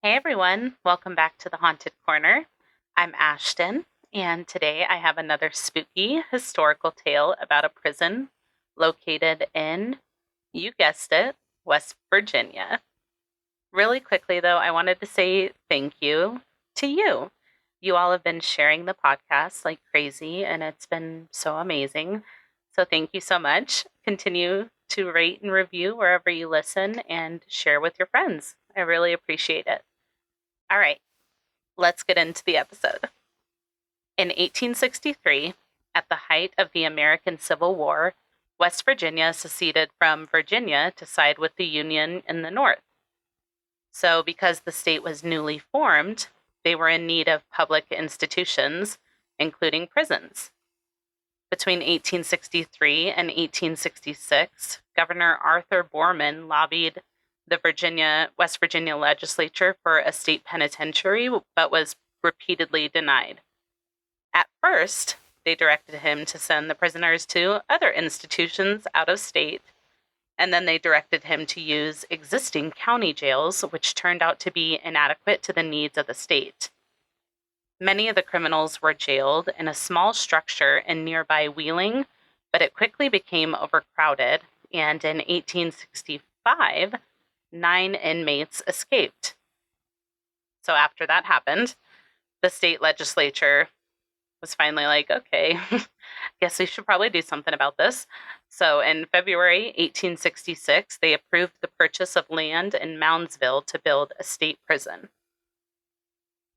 Hey everyone, welcome back to the Haunted Corner. I'm Ashton, and today I have another spooky historical tale about a prison located in, you guessed it, West Virginia. Really quickly though, I wanted to say thank you to you. You all have been sharing the podcast like crazy, and it's been so amazing. So thank you so much. Continue to rate and review wherever you listen and share with your friends. I really appreciate it. All right, let's get into the episode. In 1863, at the height of the American Civil War, West Virginia seceded from Virginia to side with the Union in the North. So, because the state was newly formed, they were in need of public institutions, including prisons. Between 1863 and 1866, Governor Arthur Borman lobbied the West Virginia legislature for a state penitentiary, but was repeatedly denied. At first, they directed him to send the prisoners to other institutions out of state, and then they directed him to use existing county jails, which turned out to be inadequate to the needs of the state. Many of the criminals were jailed in a small structure in nearby Wheeling, but it quickly became overcrowded, and in 1865, 9 inmates escaped. So after that happened, the state legislature was finally like, okay, guess we should probably do something about this. So in February 1866, they approved the purchase of land in Moundsville to build a state prison.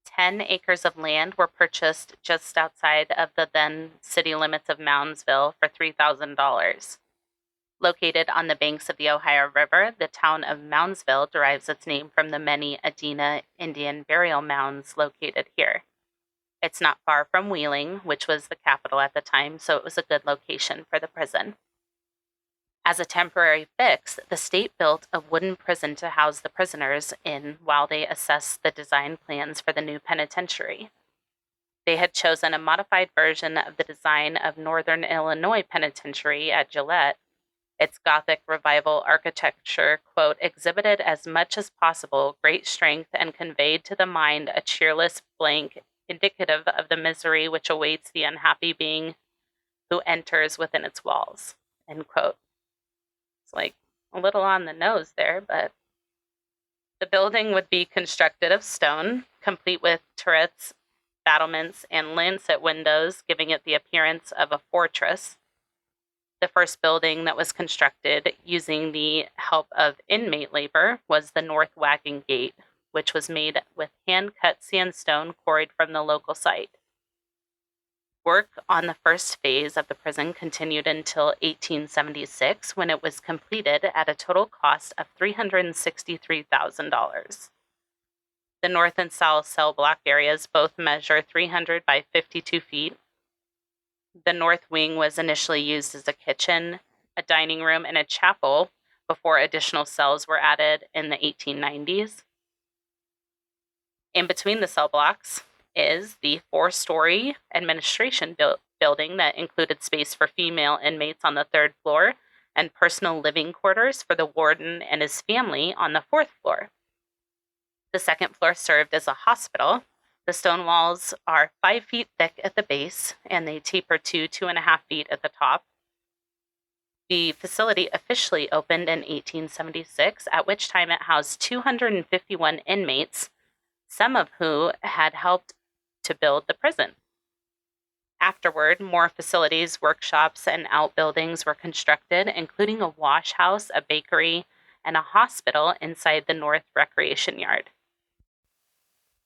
10 acres of land were purchased just outside of the then city limits of Moundsville for $3,000. Located on the banks of the Ohio River, the town of Moundsville derives its name from the many Adena Indian burial mounds located here. It's not far from Wheeling, which was the capital at the time, so it was a good location for the prison. As a temporary fix, the state built a wooden prison to house the prisoners in while they assessed the design plans for the new penitentiary. They had chosen a modified version of the design of Northern Illinois Penitentiary at Gillette. Its Gothic Revival architecture, quote, exhibited as much as possible great strength and conveyed to the mind a cheerless blank indicative of the misery which awaits the unhappy being who enters within its walls, end quote. It's like a little on the nose there, but the building would be constructed of stone, complete with turrets, battlements, and lancet windows, giving it the appearance of a fortress. The first building that was constructed using the help of inmate labor was the North Wagon Gate, which was made with hand-cut sandstone quarried from the local site. Work on the first phase of the prison continued until 1876, when it was completed at a total cost of $363,000. The north and south cell block areas both measure 300 by 52 feet. The north wing was initially used as a kitchen, a dining room, and a chapel before additional cells were added in the 1890s. In between the cell blocks is the 4-story administration building that included space for female inmates on the 3rd floor and personal living quarters for the warden and his family on the 4th floor. The 2nd floor served as a hospital. The stone walls are 5 feet thick at the base, and they taper to 2.5 feet at the top. The facility officially opened in 1876, at which time it housed 251 inmates, some of who had helped to build the prison. Afterward, more facilities, workshops, and outbuildings were constructed, including a wash house, a bakery, and a hospital inside the North Recreation Yard.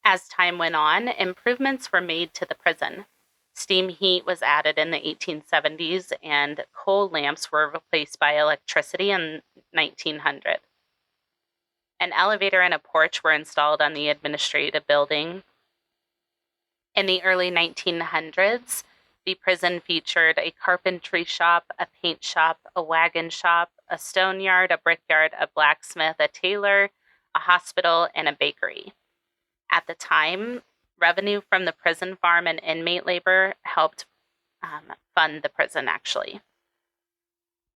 As time went on, improvements were made to the prison. Steam heat was added in the 1870s, and coal lamps were replaced by electricity in 1900. An elevator and a porch were installed on the administrative building. In the early 1900s, the prison featured a carpentry shop, a paint shop, a wagon shop, a stone yard, a brick yard, a blacksmith, a tailor, a hospital, and a bakery. At the time, revenue from the prison farm and inmate labor helped fund the prison, actually.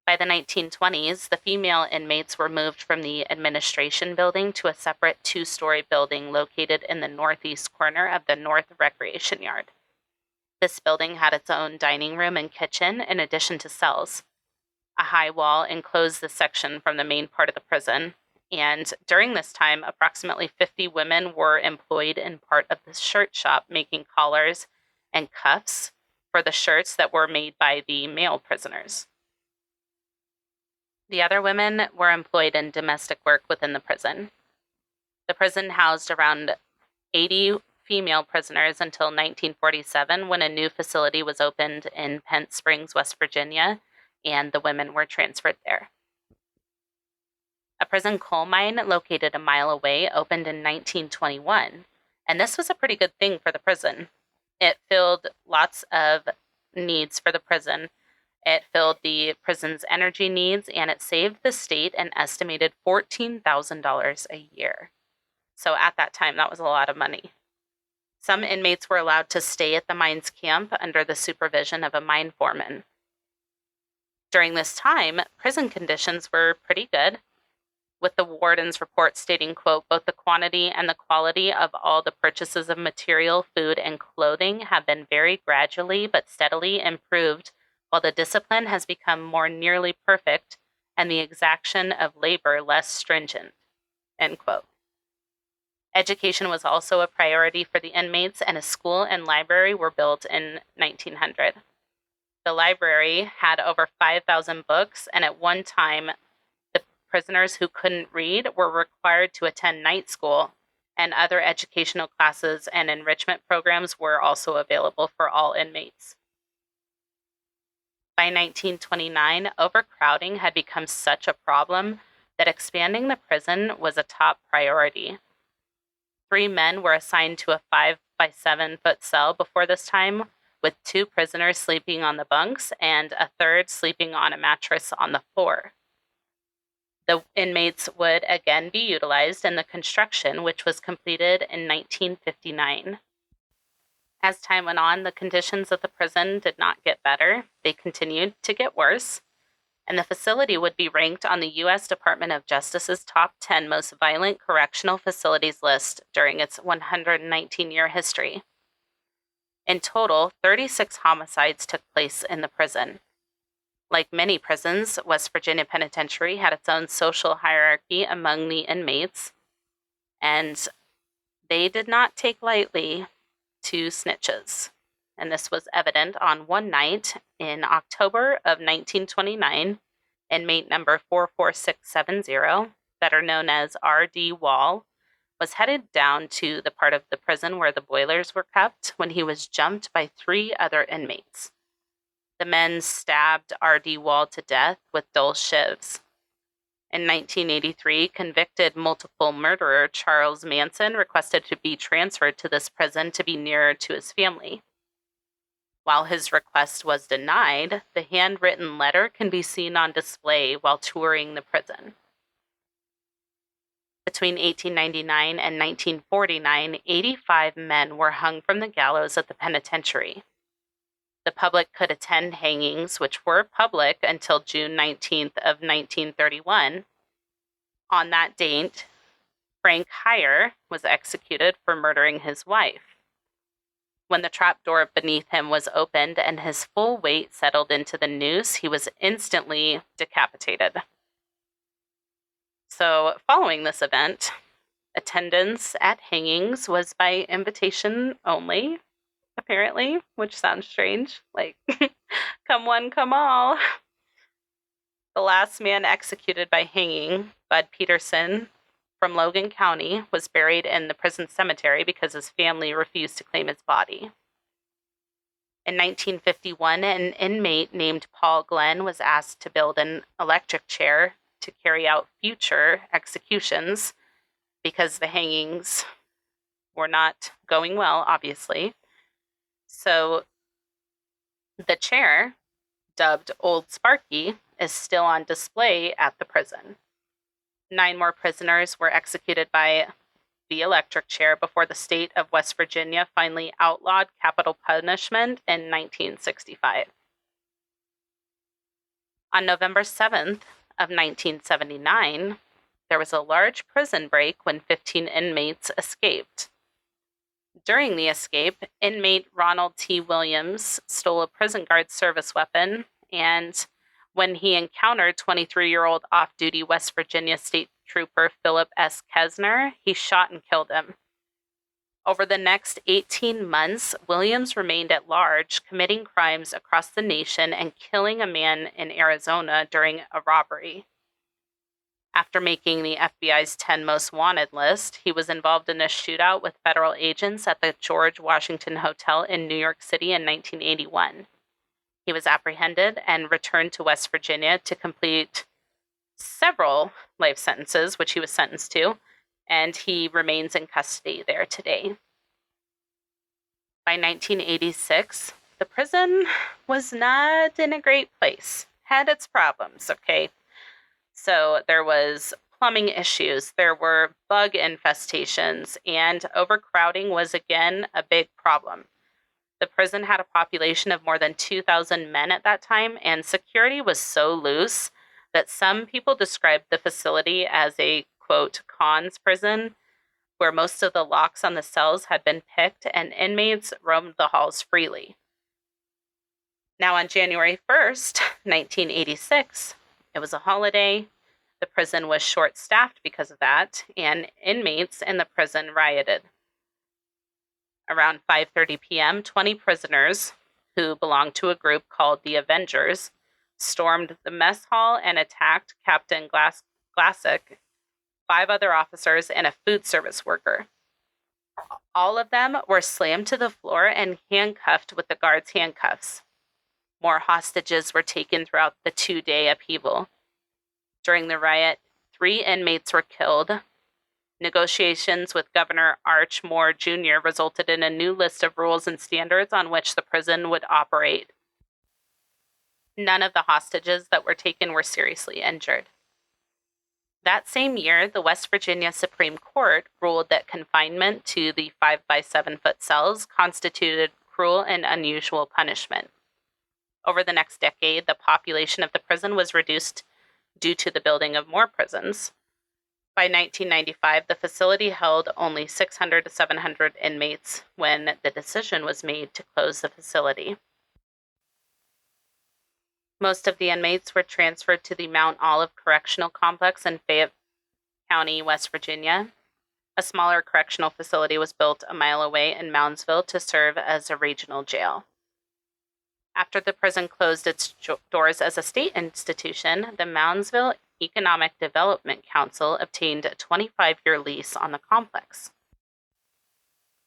By the 1920s, the female inmates were moved from the administration building to a separate two-story building located in the northeast corner of the North Recreation Yard. This building had its own dining room and kitchen in addition to cells. A high wall enclosed this section from the main part of the prison, and during this time, approximately 50 women were employed in part of the shirt shop making collars and cuffs for the shirts that were made by the male prisoners. The other women were employed in domestic work within the prison. The prison housed around 80 female prisoners until 1947, when a new facility was opened in Pent Springs, West Virginia, and the women were transferred there. A prison coal mine located a mile away opened in 1921, and this was a pretty good thing for the prison. It filled lots of needs for the prison. It filled the prison's energy needs, and it saved the state an estimated $14,000 a year. So at that time, that was a lot of money. Some inmates were allowed to stay at the mine's camp under the supervision of a mine foreman. During this time, prison conditions were pretty good, with the warden's report stating, quote, "Both the quantity and the quality of all the purchases of material, food, and clothing have been very gradually but steadily improved, while the discipline has become more nearly perfect and the exaction of labor less stringent," end quote. Education was also a priority for the inmates, and a school and library were built in 1900. The library had over 5,000 books, and at one time, the prisoners who couldn't read were required to attend night school, and other educational classes and enrichment programs were also available for all inmates. By 1929, overcrowding had become such a problem that expanding the prison was a top priority. 3 men were assigned to a 5 by 7 foot cell before this time, with 2 prisoners sleeping on the bunks and a third sleeping on a mattress on the floor. The inmates would again be utilized in the construction, which was completed in 1959. As time went on, the conditions of the prison did not get better. They continued to get worse, and the facility would be ranked on the U.S. Department of Justice's top 10 most violent correctional facilities list during its 119-year history. In total, 36 homicides took place in the prison. Like many prisons, West Virginia Penitentiary had its own social hierarchy among the inmates, and they did not take lightly to snitches. And this was evident on one night in October of 1929, inmate number 44670, better known as R.D. Wall, was headed down to the part of the prison where the boilers were kept when he was jumped by 3 other inmates. The men stabbed R.D. Wall to death with dull shivs. In 1983, convicted multiple murderer Charles Manson requested to be transferred to this prison to be nearer to his family. While his request was denied, the handwritten letter can be seen on display while touring the prison. Between 1899 and 1949, 85 men were hung from the gallows at the penitentiary. The public could attend hangings, which were public until June 19th of 1931. On that date, Frank Heyer was executed for murdering his wife. When the trapdoor beneath him was opened and his full weight settled into the noose, he was instantly decapitated. So, following this event, attendance at hangings was by invitation only, apparently, which sounds strange. Like, come one, come all. The last man executed by hanging, Bud Peterson from Logan County, was buried in the prison cemetery because his family refused to claim his body. In 1951, an inmate named Paul Glenn was asked to build an electric chair to carry out future executions because the hangings were not going well, obviously. So the chair, dubbed Old Sparky, is still on display at the prison. 9 more prisoners were executed by the electric chair before the state of West Virginia finally outlawed capital punishment in 1965. On November 7th of 1979, there was a large prison break when 15 inmates escaped. During the escape, inmate Ronald T. Williams stole a prison guard service weapon, and when he encountered 23-year-old off-duty West Virginia State Trooper Philip S. Kesner, he shot and killed him. Over the next 18 months, Williams remained at large, committing crimes across the nation and killing a man in Arizona during a robbery. After making the FBI's 10 most wanted list, he was involved in a shootout with federal agents at the George Washington Hotel in New York City in 1981. He was apprehended and returned to West Virginia to complete several life sentences, which he was sentenced to, and he remains in custody there today. By 1986, the prison was not in a great place. Had its problems, okay? So there was plumbing issues, there were bug infestations, and overcrowding was again a big problem. The prison had a population of more than 2,000 men at that time, and security was so loose that some people described the facility as a, quote, cons prison, where most of the locks on the cells had been picked and inmates roamed the halls freely. Now, on January 1st, 1986, it was a holiday. The prison was short-staffed because of that, and inmates in the prison rioted. Around 5:30 p.m., 20 prisoners, who belonged to a group called the Avengers, stormed the mess hall and attacked Captain Glassick, 5 other officers, and a food service worker. All of them were slammed to the floor and handcuffed with the guards' handcuffs. More hostages were taken throughout the 2-day upheaval. During the riot, 3 inmates were killed. Negotiations with Governor Arch Moore Jr. resulted in a new list of rules and standards on which the prison would operate. None of the hostages that were taken were seriously injured. That same year, the West Virginia Supreme Court ruled that confinement to the 5 by 7 foot cells constituted cruel and unusual punishment. Over the next decade, the population of the prison was reduced due to the building of more prisons. By 1995, the facility held only 600 to 700 inmates when the decision was made to close the facility. Most of the inmates were transferred to the Mount Olive Correctional Complex in Fayette County, West Virginia. A smaller correctional facility was built a mile away in Moundsville to serve as a regional jail. After the prison closed its doors as a state institution, the Moundsville Economic Development Council obtained a 25-year lease on the complex.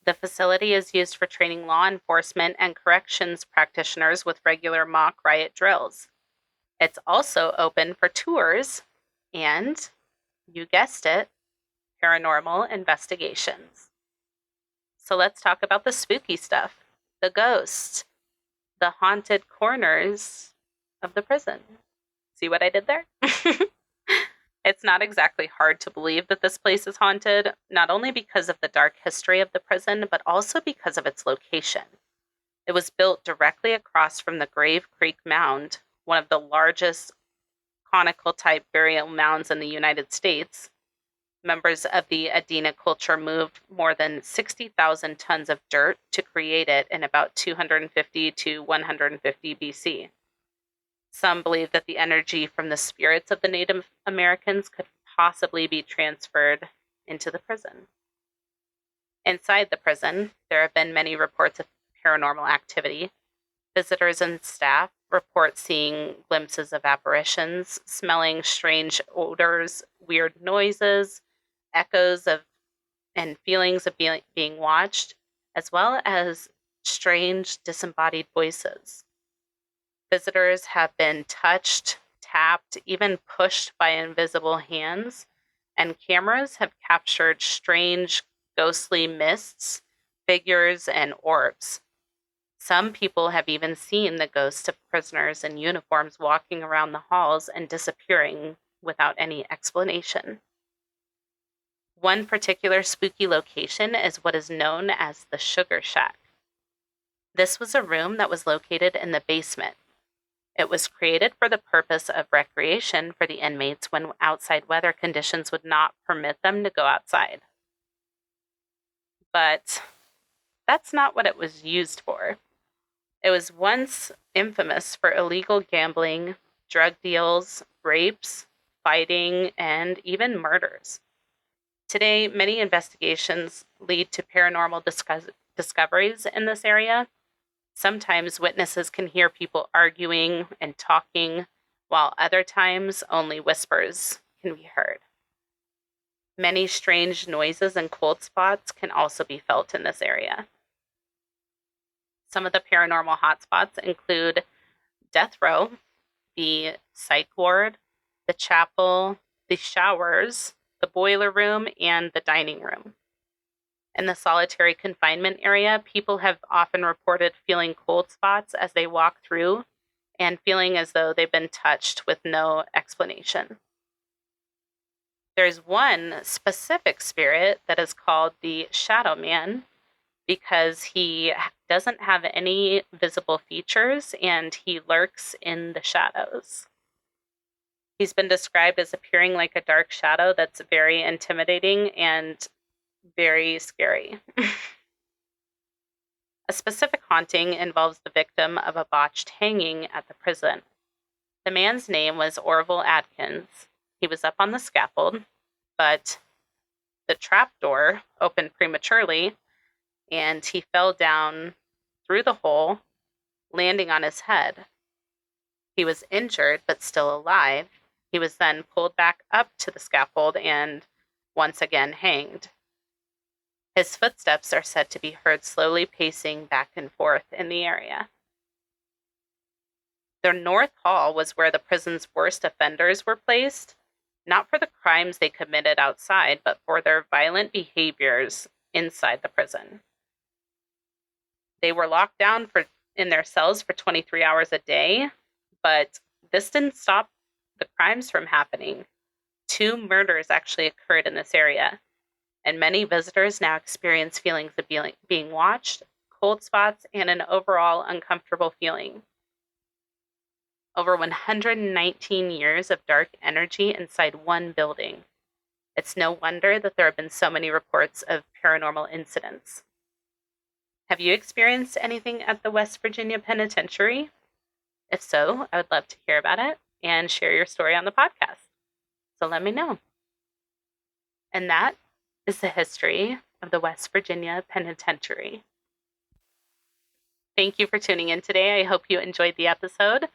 The facility is used for training law enforcement and corrections practitioners with regular mock riot drills. It's also open for tours and, you guessed it, paranormal investigations. So let's talk about the spooky stuff, the ghosts, the haunted corners of the prison. See what I did there? It's not exactly hard to believe that this place is haunted, not only because of the dark history of the prison, but also because of its location. It was built directly across from the Grave Creek Mound, one of the largest conical-type burial mounds in the United States. Members of the Adena culture moved more than 60,000 tons of dirt to create it in about 250 to 150 BC. Some believe that the energy from the spirits of the Native Americans could possibly be transferred into the prison. Inside the prison, there have been many reports of paranormal activity. Visitors and staff report seeing glimpses of apparitions, smelling strange odors, weird noises, echoes of and feelings of being watched, as well as strange disembodied voices. Visitors have been touched, tapped, even pushed by invisible hands, and cameras have captured strange, ghostly mists, figures, and orbs. Some people have even seen the ghosts of prisoners in uniforms walking around the halls and disappearing without any explanation. One particular spooky location is what is known as the Sugar Shack. This was a room that was located in the basement. It was created for the purpose of recreation for the inmates when outside weather conditions would not permit them to go outside. But that's not what it was used for. It was once infamous for illegal gambling, drug deals, rapes, fighting, and even murders. Today, many investigations lead to paranormal discoveries in this area. Sometimes witnesses can hear people arguing and talking, while other times only whispers can be heard. Many strange noises and cold spots can also be felt in this area. Some of the paranormal hotspots include death row, the psych ward, the chapel, the showers, the boiler room, and the dining room. In the solitary confinement area, people have often reported feeling cold spots as they walk through and feeling as though they've been touched with no explanation. There's one specific spirit that is called the Shadow Man because he doesn't have any visible features and he lurks in the shadows. He's been described as appearing like a dark shadow that's very intimidating and very scary. A specific haunting involves the victim of a botched hanging at the prison. The man's name was Orville Adkins. He was up on the scaffold, but the trapdoor opened prematurely and he fell down through the hole, landing on his head. He was injured but still alive. He was then pulled back up to the scaffold and once again hanged. His footsteps are said to be heard slowly pacing back and forth in the area. The North Hall was where the prison's worst offenders were placed, not for the crimes they committed outside, but for their violent behaviors inside the prison. They were locked down in their cells for 23 hours a day, but this didn't stop the crimes from happening. 2 murders actually occurred in this area, and many visitors now experience feelings of being watched, cold spots, and an overall uncomfortable feeling. Over 119 years of dark energy inside one building. It's no wonder that there have been so many reports of paranormal incidents. Have you experienced anything at the West Virginia Penitentiary? If so, I would love to hear about it and share your story on the podcast. So let me know. And that is the history of the West Virginia Penitentiary. Thank you for tuning in today. I hope you enjoyed the episode.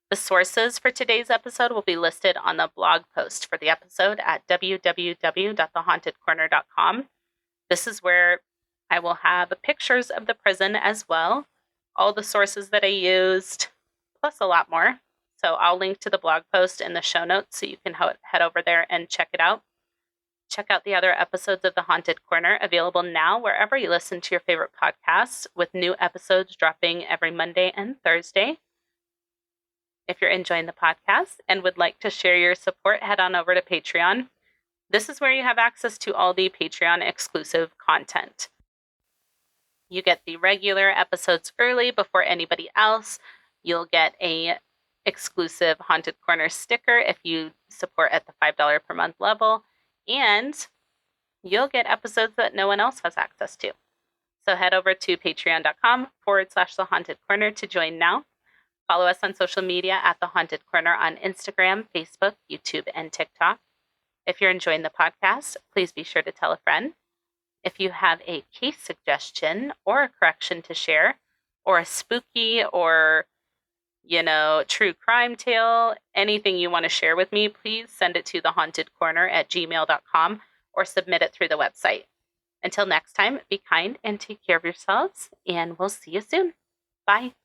The sources for today's episode will be listed on the blog post for the episode at www.thehauntedcorner.com. This is where I will have pictures of the prison as well, all the sources that I used, plus a lot more. So I'll link to the blog post in the show notes so you can head over there and check it out. Check out the other episodes of The Haunted Corner, available now wherever you listen to your favorite podcasts, with new episodes dropping every Monday and Thursday. If you're enjoying the podcast and would like to share your support, head on over to Patreon. This is where you have access to all the Patreon exclusive content. You get the regular episodes early before anybody else. You'll get a exclusive Haunted Corner sticker if you support at the $5 per month level. And you'll get episodes that no one else has access to. So head over to patreon.com/The Haunted Corner to join now. Follow us on social media at The Haunted Corner on Instagram, Facebook, YouTube, and TikTok. If you're enjoying the podcast, please be sure to tell a friend. If you have a case suggestion or a correction to share, or a spooky or, true crime tale, anything you want to share with me, please send it to thehauntedcorner@gmail.com or submit it through the website. Until next time, be kind and take care of yourselves, and we'll see you soon. Bye.